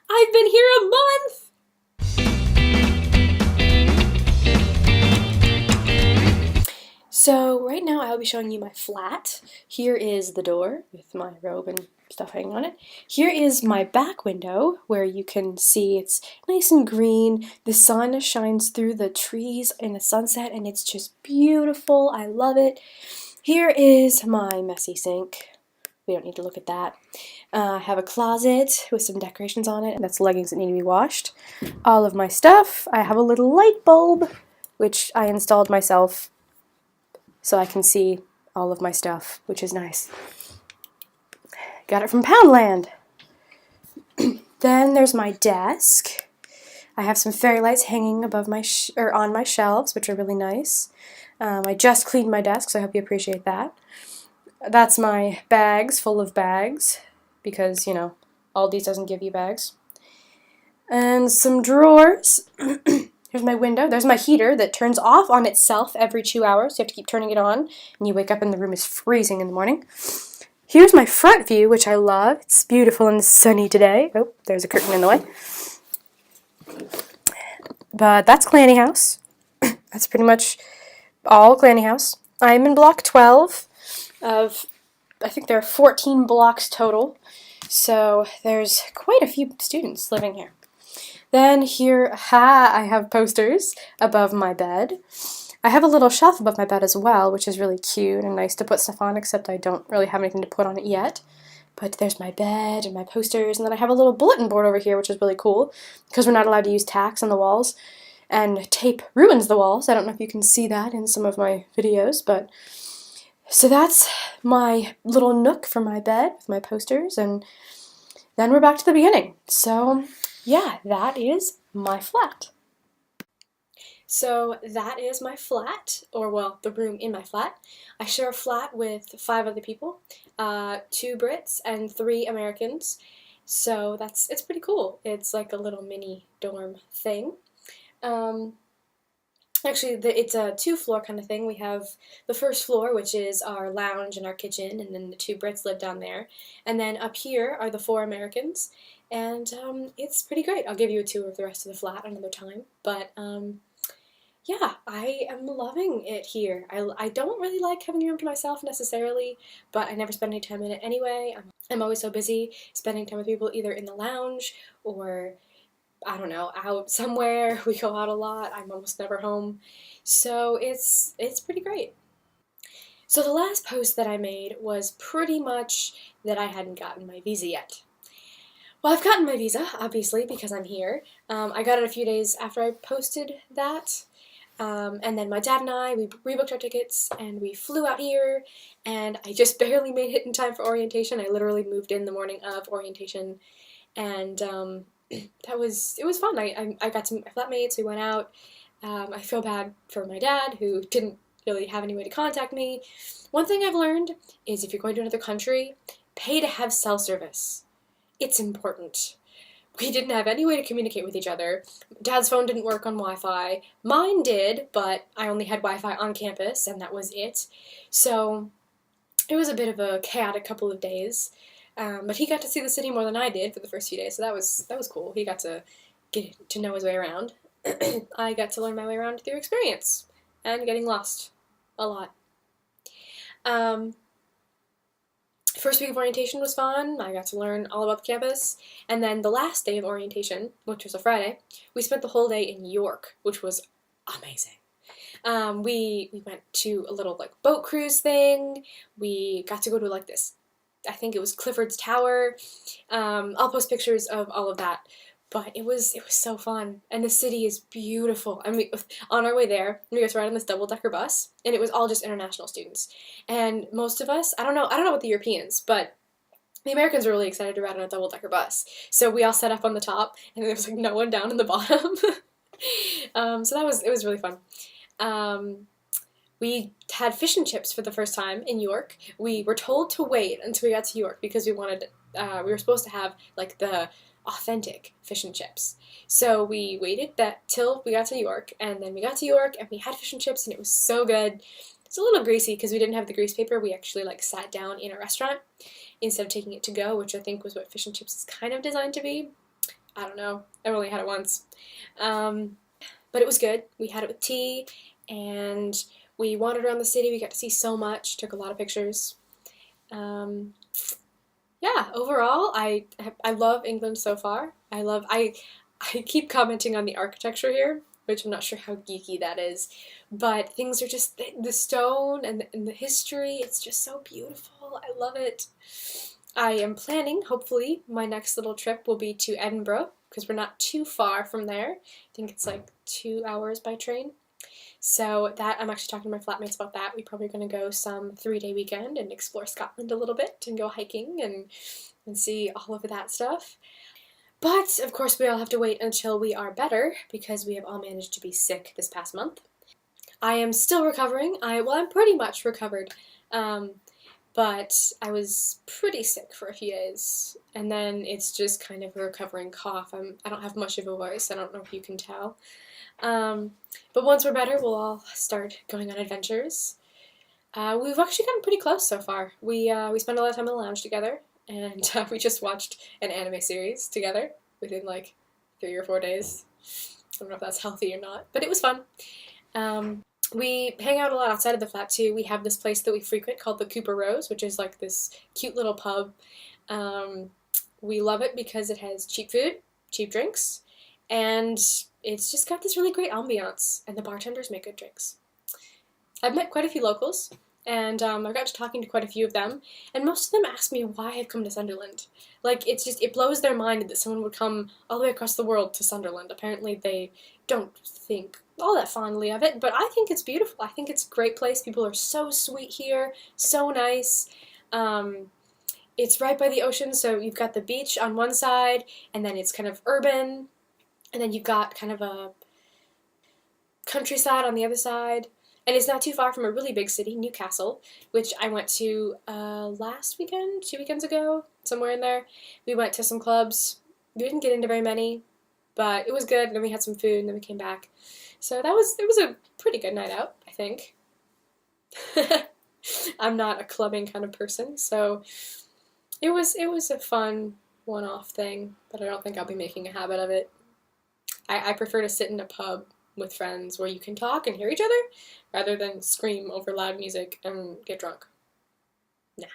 I've been here a month! So right now I'll be showing you my flat. Here is the door with my robe and stuff hanging on it. Here is my back window where you can see it's nice and green. The sun shines through the trees in the sunset and it's just beautiful. I love it. Here is my messy sink. We don't need to look at that. I have a closet with some decorations on it, and that's leggings that need to be washed. All of my stuff. I have a little light bulb, which I installed myself so I can see all of my stuff, which is nice. Got it from Poundland. Then there's my desk. I have some fairy lights hanging above my on my shelves, which are really nice. I just cleaned my desk, so I hope you appreciate that. That's my bags, full of bags, because, you know, Aldi's doesn't give you bags. And some drawers. Here's my window. There's my heater that turns off on itself every 2 hours. You have to keep turning it on, and you wake up and the room is freezing in the morning. Here's my front view, which I love. It's beautiful and sunny today. Oh, there's a curtain in the way. But that's Clanny House. That's pretty much all Clanny House. I'm in block 12 of, I think there are 14 blocks total. So there's quite a few students living here. Then here, I have posters above my bed. I have a little shelf above my bed as well, which is really cute and nice to put stuff on, except I don't really have anything to put on it yet. But there's my bed and my posters, and then I have a little bulletin board over here, which is really cool, because we're not allowed to use tacks on the walls, and tape ruins the walls. I don't know if you can see that in some of my videos, but... So that's my little nook for my bed with my posters, and then we're back to the beginning. So, yeah, that is my flat. So that is my flat, or well, the room in my flat. I share a flat with 5 other people, 2 Brits and 3 Americans. So it's pretty cool. It's like a little mini dorm thing. Actually, it's a 2-floor kind of thing. We have the first floor, which is our lounge and our kitchen, and then the 2 Brits live down there. And then up here are the 4 Americans, and it's pretty great. I'll give you a tour of the rest of the flat another time, but yeah, I am loving it here. I don't really like having a room to myself necessarily, but I never spend any time in it anyway. I'm always so busy spending time with people either in the lounge or, I don't know, out somewhere. We go out a lot. I'm almost never home. So it's pretty great. So the last post that I made was pretty much that I hadn't gotten my visa yet. Well, I've gotten my visa, obviously, because I'm here. I got it a few days after I posted that. And then my dad and I, we rebooked our tickets, and we flew out here, and I just barely made it in time for orientation. I literally moved in the morning of orientation, and it was fun. I got some flatmates, we went out. I feel bad for my dad, who didn't really have any way to contact me. One thing I've learned is if you're going to another country, pay to have cell service. It's important. We didn't have any way to communicate with each other. Dad's phone didn't work on Wi-Fi. Mine did, but I only had Wi-Fi on campus, and that was it. So it was a bit of a chaotic couple of days. But he got to see the city more than I did for the first few days, so that was cool. He got to get to know his way around. I got to learn my way around through experience and getting lost a lot. First week of orientation was fun. I got to learn all about the campus. And then the last day of orientation, which was a Friday, we spent the whole day in York, which was amazing. We went to a little like boat cruise thing. We got to go to like this, I think it was Clifford's Tower. I'll post pictures of all of that. But it was so fun, and the city is beautiful. And on our way there, we got to ride on this double-decker bus, and it was all just international students. And most of us, I don't know about the Europeans, but the Americans were really excited to ride on a double-decker bus. So we all set up on the top, and there was like no one down in the bottom. So it was really fun. We had fish and chips for the first time in York. We were told to wait until we got to York because we were supposed to have like the authentic fish and chips. So we waited till we got to York, and then we got to York and we had fish and chips, and it was so good. It's a little greasy because we didn't have the grease paper. We actually like sat down in a restaurant instead of taking it to go, which I think was what fish and chips is kind of designed to be. I don't know. I've only had it once. But it was good. We had it with tea, and we wandered around the city. We got to see so much, took a lot of pictures. Um, yeah, overall, I love England so far. I keep commenting on the architecture here, which I'm not sure how geeky that is, but things are just the stone and the history. It's just so beautiful. I love it. I am planning, hopefully, my next little trip will be to Edinburgh because we're not too far from there. I think it's like 2 hours by train. So that I'm actually talking to my flatmates about that. We're probably going to go some 3-day weekend and explore Scotland a little bit and go hiking and see all of that stuff. But of course we all have to wait until we are better because we have all managed to be sick this past month. I am still recovering. I'm pretty much recovered. But I was pretty sick for a few days, and then it's just kind of a recovering cough. I don't have much of a voice. I don't know if you can tell. But once we're better, we'll all start going on adventures. We've actually gotten pretty close so far. We spent a lot of time in the lounge together, and we just watched an anime series together within like 3 or 4 days. I don't know if that's healthy or not, but it was fun. We hang out a lot outside of the flat too. We have this place that we frequent called the Cooper Rose, which is like this cute little pub. We love it because it has cheap food, cheap drinks, and it's just got this really great ambiance, and the bartenders make good drinks. I've met quite a few locals, and I've got to talking to quite a few of them, and most of them ask me why I've come to Sunderland. Like, it blows their mind that someone would come all the way across the world to Sunderland. Apparently they don't think all that fondly of it, but I think it's beautiful. I think it's a great place. People are so sweet here, so nice. It's right by the ocean, so you've got the beach on one side, and then it's kind of urban, and then you've got kind of a countryside on the other side. And it's not too far from a really big city, Newcastle, which I went to last weekend, 2 weekends ago, somewhere in there. We went to some clubs. We didn't get into very many, but it was good. And then we had some food, and then we came back. So it was a pretty good night out, I think. I'm not a clubbing kind of person, so it was a fun one-off thing, but I don't think I'll be making a habit of it. I prefer to sit in a pub with friends where you can talk and hear each other rather than scream over loud music and get drunk. Nah.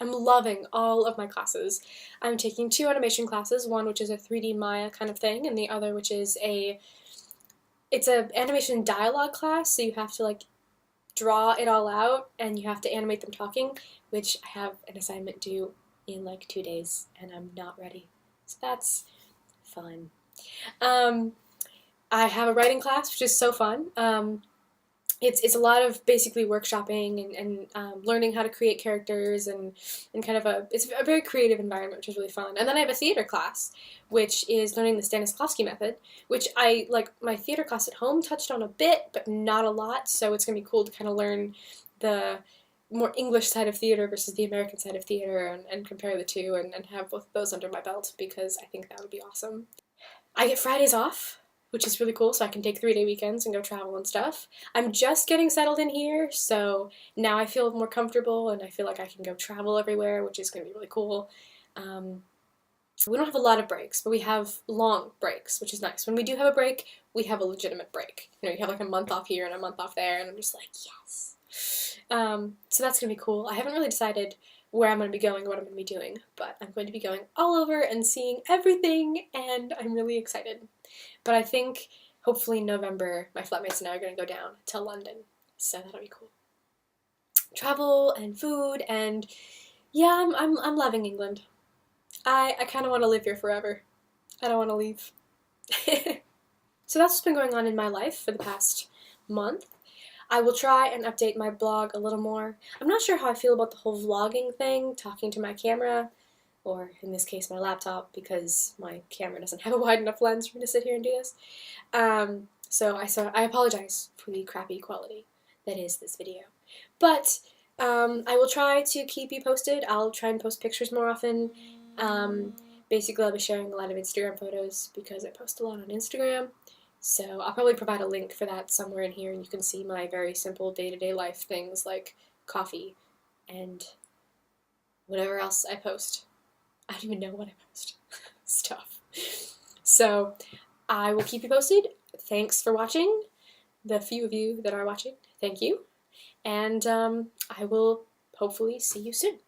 I'm loving all of my classes. I'm taking 2 animation classes, one which is a 3D Maya kind of thing, and the other which is it's a animation dialogue class, so you have to like draw it all out and you have to animate them talking, which I have an assignment due in like 2 days and I'm not ready. So that's fun. I have a writing class, which is so fun. It's a lot of basically workshopping and learning how to create characters and kind of it's a very creative environment, which is really fun. And then I have a theater class, which is learning the Stanislavski method, which my theater class at home touched on a bit, but not a lot, so it's going to be cool to kind of learn the more English side of theater versus the American side of theater and compare the two and have both of those under my belt because I think that would be awesome. I get Fridays off, which is really cool, so I can take 3-day weekends and go travel and stuff. I'm just getting settled in here, so now I feel more comfortable and I feel like I can go travel everywhere, which is going to be really cool. We don't have a lot of breaks, but we have long breaks, which is nice. When we do have a break, we have a legitimate break. You know, you have like a month off here and a month off there, and I'm just like, yes. So that's going to be cool. I haven't really decided where I'm going to be going or what I'm going to be doing, but I'm going to be going all over and seeing everything, and I'm really excited. But I think, hopefully in November, my flatmates and I are going to go down to London, so that'll be cool. Travel and food, and yeah, I'm loving England. I kind of want to live here forever. I don't want to leave. So that's what's been going on in my life for the past month. I will try and update my blog a little more. I'm not sure how I feel about the whole vlogging thing, talking to my camera, or in this case my laptop, because my camera doesn't have a wide enough lens for me to sit here and do this. So I apologize for the crappy quality that is this video. But I will try to keep you posted. I'll try and post pictures more often. Basically I'll be sharing a lot of Instagram photos because I post a lot on Instagram. So I'll probably provide a link for that somewhere in here, and you can see my very simple day-to-day life things like coffee and whatever else I post. I don't even know what I post. Stuff. So I will keep you posted. Thanks for watching. The few of you that are watching, thank you. And I will hopefully see you soon.